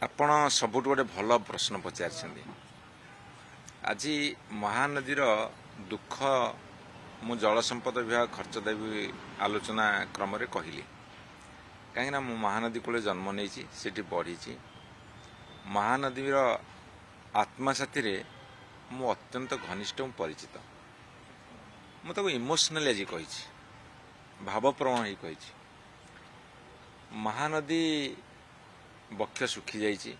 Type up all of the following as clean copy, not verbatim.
ଆପଣ ସବୁଠୁ ଗୋଟେ ଭଲ ପ୍ରଶ୍ନ ପଚାରିଛନ୍ତି। ଆଜି ମହାନଦୀର ଦୁଃଖ ମୁଁ ଜଳ ସମ୍ପଦ ବିଭାଗ ଖର୍ଚ୍ଚ ଦାବି ଆଲୋଚନା କ୍ରମରେ କହିଲି। କାହିଁକିନା ମୁଁ ମହାନଦୀ କୂଳେ ଜନ୍ମ ନେଇଛି, ସେଠି ବଢ଼ିଛି। ମହାନଦୀର ଆତ୍ମା ସାଥିରେ ମୁଁ ଅତ୍ୟନ୍ତ ଘନିଷ୍ଠ ପରିଚିତ। ମୁଁ ତାକୁ ଇମୋସନାଲି ଆଜି କହିଛି, ଭାବପ୍ରବଣ ହେଇ କହିଛି। ମହାନଦୀ ବକ୍ଷ ଶୁଖି ଯାଇଛି,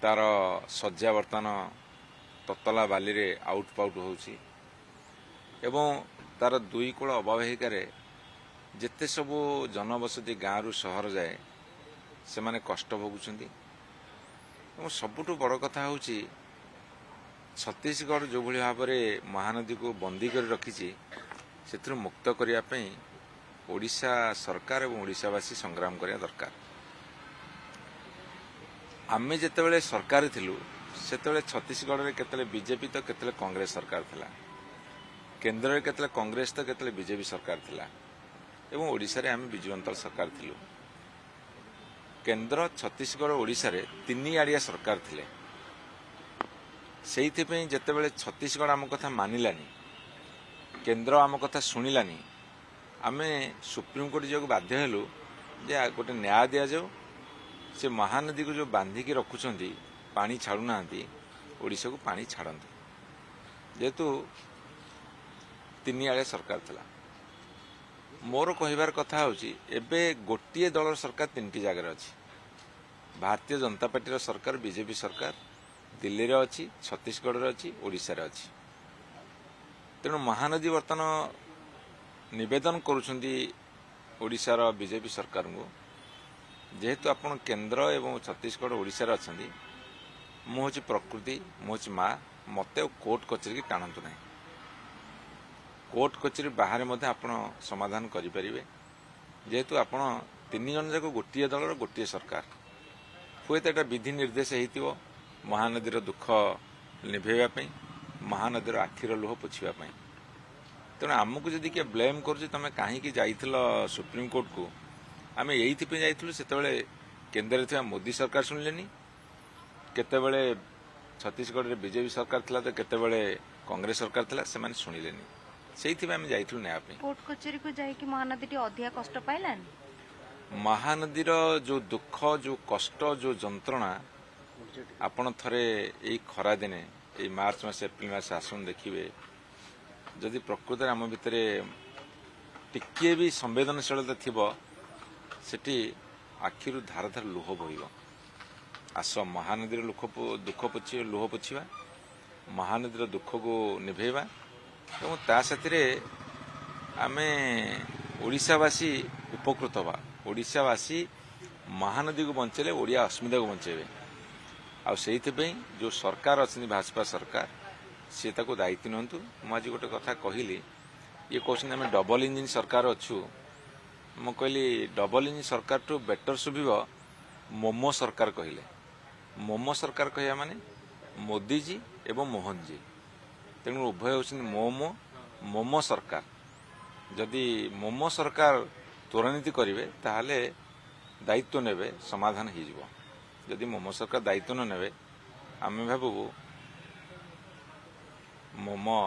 ତାର ଶଯ୍ୟା ବର୍ତ୍ତମାନ ତତଲା ବାଲିରେ ଆଉଟ ପାଉଟ ହେଉଛି ଏବଂ ତାର ଦୁଇ କୂଳ ଅବବାହିକାରେ ଯେତେ ସବୁ ଜନବସତି ଗାଁରୁ ସହର ଯାଏ ସେମାନେ କଷ୍ଟ ଭୋଗୁଛନ୍ତି। ଏବଂ ସବୁଠୁ ବଡ଼ କଥା ହେଉଛି ଛତିଶଗଡ଼ ଯେଉଁଭଳି ଭାବରେ ମହାନଦୀକୁ ବନ୍ଦୀ କରି ରଖିଛି, ସେଥିରୁ ମୁକ୍ତ କରିବା ପାଇଁ ଓଡ଼ିଶା ସରକାର ଏବଂ ଓଡ଼ିଶାବାସୀ ସଂଗ୍ରାମ କରିବା ଦରକାର। ଆମେ ଯେତେବେଳେ ସରକାର ଥିଲୁ ସେତେବେଳେ ଛତିଶଗଡ଼ରେ କେତେବେଳେ ବିଜେପି ତ କେତେବେଳେ କଂଗ୍ରେସ ସରକାର ଥିଲା, କେନ୍ଦ୍ରରେ କେତେବେଳେ କଂଗ୍ରେସ ତ କେତେବେଳେ ବିଜେପି ସରକାର ଥିଲା ଏବଂ ଓଡ଼ିଶାରେ ଆମେ ବିଜୁ ଜନତା ସରକାର ଥିଲୁ। କେନ୍ଦ୍ର, ଛତିଶଗଡ଼, ଓଡ଼ିଶାରେ ତିନିଆଡ଼ିଆ ସରକାର ଥିଲେ। ସେଇଥିପାଇଁ ଯେତେବେଳେ ଛତିଶଗଡ଼ ଆମ କଥା ମାନିଲାନି, କେନ୍ଦ୍ର ଆମ କଥା ଶୁଣିଲାନି, ଆମେ ସୁପ୍ରିମକୋର୍ଟ ଯିବାକୁ ବାଧ୍ୟ ହେଲୁ ଯେ ଗୋଟେ ନ୍ୟାୟ ଦିଆଯାଉ, ସେ ମହାନଦୀକୁ ଯେଉଁ ବାନ୍ଧିକି ରଖୁଛନ୍ତି, ପାଣି ଛାଡ଼ୁନାହାନ୍ତି, ଓଡ଼ିଶାକୁ ପାଣି ଛାଡ଼ନ୍ତୁ। ଯେହେତୁ ତିନିଆଡ଼ିଆ ସରକାର ଥିଲା, ମୋର କହିବାର କଥା ହେଉଛି ଏବେ ଗୋଟିଏ ଦଳର ସରକାର ତିନିଟି ଜାଗାରେ ଅଛି। ଭାରତୀୟ ଜନତା ପାର୍ଟିର ସରକାର, ବିଜେପି ସରକାର ଦିଲ୍ଲୀରେ ଅଛି, ଛତିଶଗଡ଼ରେ ଅଛି, ଓଡ଼ିଶାରେ ଅଛି। ତେଣୁ ମହାନଦୀ ବର୍ତ୍ତମାନ ନିବେଦନ କରୁଛନ୍ତି ଓଡ଼ିଶାର ବିଜେପି ସରକାରଙ୍କୁ, ଯେହେତୁ ଆପଣ କେନ୍ଦ୍ର ଏବଂ ଛତିଶଗଡ଼ ଓଡ଼ିଶାରେ ଅଛନ୍ତି, ମୁଁ ହେଉଛି ପ୍ରକୃତି, ମୁଁ ହେଉଛି ମା, ମୋତେ କୋର୍ଟ କଚେରୀକି ଟାଣନ୍ତୁ ନାହିଁ। କୋର୍ଟ କଚେରୀ ବାହାରେ ମଧ୍ୟ ଆପଣ ସମାଧାନ କରିପାରିବେ। ଯେହେତୁ ଆପଣ ତିନି ଜଣ ଯାକ ଗୋଟିଏ ଦଳର ଗୋଟିଏ ସରକାର, ହୁଏତ ଏଇଟା ବିଧି ନିର୍ଦ୍ଦେଶ ହେଇଥିବ ମହାନଦୀର ଦୁଃଖ ନିଭେଇବା ପାଇଁ, ମହାନଦୀର ଆଖିର ଲୁହ ପୋଛିବା ପାଇଁ। ତେଣୁ ଆମକୁ ଯଦି କିଏ ବ୍ଲେମ୍ କରୁଛି ତମେ କାହିଁକି ଯାଇଥିଲ ସୁପ୍ରିମକୋର୍ଟକୁ, ଆମେ ଏଇଥିପାଇଁ ଯାଇଥିଲୁ ସେତେବେଳେ କେନ୍ଦ୍ରରେ ଥିବା ମୋଦି ସରକାର ଶୁଣିଲେନି, କେତେବେଳେ ଛତିଶଗଡ଼ରେ ବିଜେପି ସରକାର ଥିଲା ତ କେତେବେଳେ କଂଗ୍ରେସ ସରକାର ଥିଲା, ସେମାନେ ଶୁଣିଲେନି। ସେଇଥିପାଇଁ ଆମେ ଯାଇଥିଲୁ ନ୍ୟାୟ ପାଇଁ। କୋର୍ଟ କଚେରୀକୁ ଯାଇକି ମହାନଦୀଟି ଅଧିକା କଷ୍ଟ ପାଇଲାନି। ମହାନଦୀର ଯେଉଁ ଦୁଃଖ, ଯେଉଁ କଷ୍ଟ, ଯେଉଁ ଯନ୍ତ୍ରଣା ଆପଣ ଥରେ ଏଇ ଖରାଦିନେ, ଏଇ ମାର୍ଚ୍ଚ ମାସ, ଏପ୍ରିଲ ମାସ ଆସନ୍ତୁ ଦେଖିବେ। ଯଦି ପ୍ରକୃତରେ ଆମ ଭିତରେ ଟିକିଏ ବି ସମ୍ବେଦନଶୀଳତା ଥିବ, ସେଠି ଆଖିରୁ ଧାର ଧାର ଲୁହ ବୋହିବ। ଆସ ମହାନଦୀର ଲୁହ ପୋଛିବା, ମହାନଦୀର ଦୁଃଖକୁ ନିଭେଇବା ଏବଂ ତା ସାଥିରେ ଆମେ ଓଡ଼ିଶାବାସୀ ଉପକୃତ ହେବା। ଓଡ଼ିଶାବାସୀ ମହାନଦୀକୁ ବଞ୍ଚେଇଲେ ଓଡ଼ିଆ ଅସ୍ମିତାକୁ ବଞ୍ଚେଇବେ। ଆଉ ସେଇଥିପାଇଁ ଯେଉଁ ସରକାର ଅଛନ୍ତି, ଭାଜପା ସରକାର, ସିଏ ତାକୁ ଦାୟିତ୍ୱ ନିଅନ୍ତୁ। ମୁଁ ଆଜି ଗୋଟେ କଥା କହିଲି, ଇଏ କହୁଛନ୍ତି ଆମେ ଡବଲ ଇଞ୍ଜିନ୍ ସରକାର ଅଛୁ। ମୁଁ କହିଲି ଡବଲ ଇଞ୍ଜିନ୍ ସରକାରଠୁ ବେଟର ଶୁଭିବ ମୋମୋ ସରକାର କହିଲେ। ମୋମୋ ସରକାର କହିବା ମାନେ ମୋଦିଜୀ ଏବଂ ମୋହନଜୀ, ତେଣୁ ଉଭୟ ହେଉଛନ୍ତି ମୋମୋ ସରକାର। ଯଦି ମୋମୋ ସରକାର ତ୍ୱରାନ୍ୱିତ କରିବେ ତାହେଲେ ଦାୟିତ୍ୱ ନେବେ, ସମାଧାନ ହେଇଯିବ। ଯଦି ମୋମୋ ସରକାର ଦାୟିତ୍ୱ ନ ନେବେ, ଆମେ ଭାବିବୁ ମୋମୋ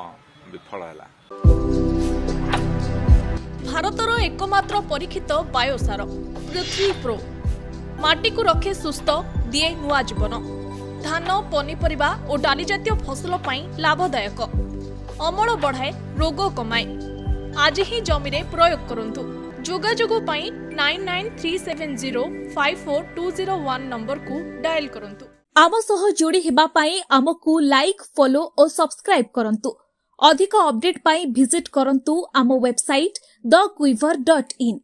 ବିଫଳ ହେଲା। ଭାରତର एकमात्र परीक्षित बायोसार पृथ्वी प्रो माटी को रखे सुस्थ, दिए नुआ जीवन। धान, पनीपरिबा और डाली जातीय फसल पाई लाभदायक, अमल बढ़ाए, रोग कमाए। आज ही जमी रे प्रयोग करंतु। जोगाजोग पाई 9937054201 नंबर को डायल करंतु। आम सह जोड़ी हेबा पाई आमकु लाइक, फॉलो और सब्सक्राइब करंतु। अधिक अपडेट पाई विजिट करंतु आम वेबसाइट thequiver.in।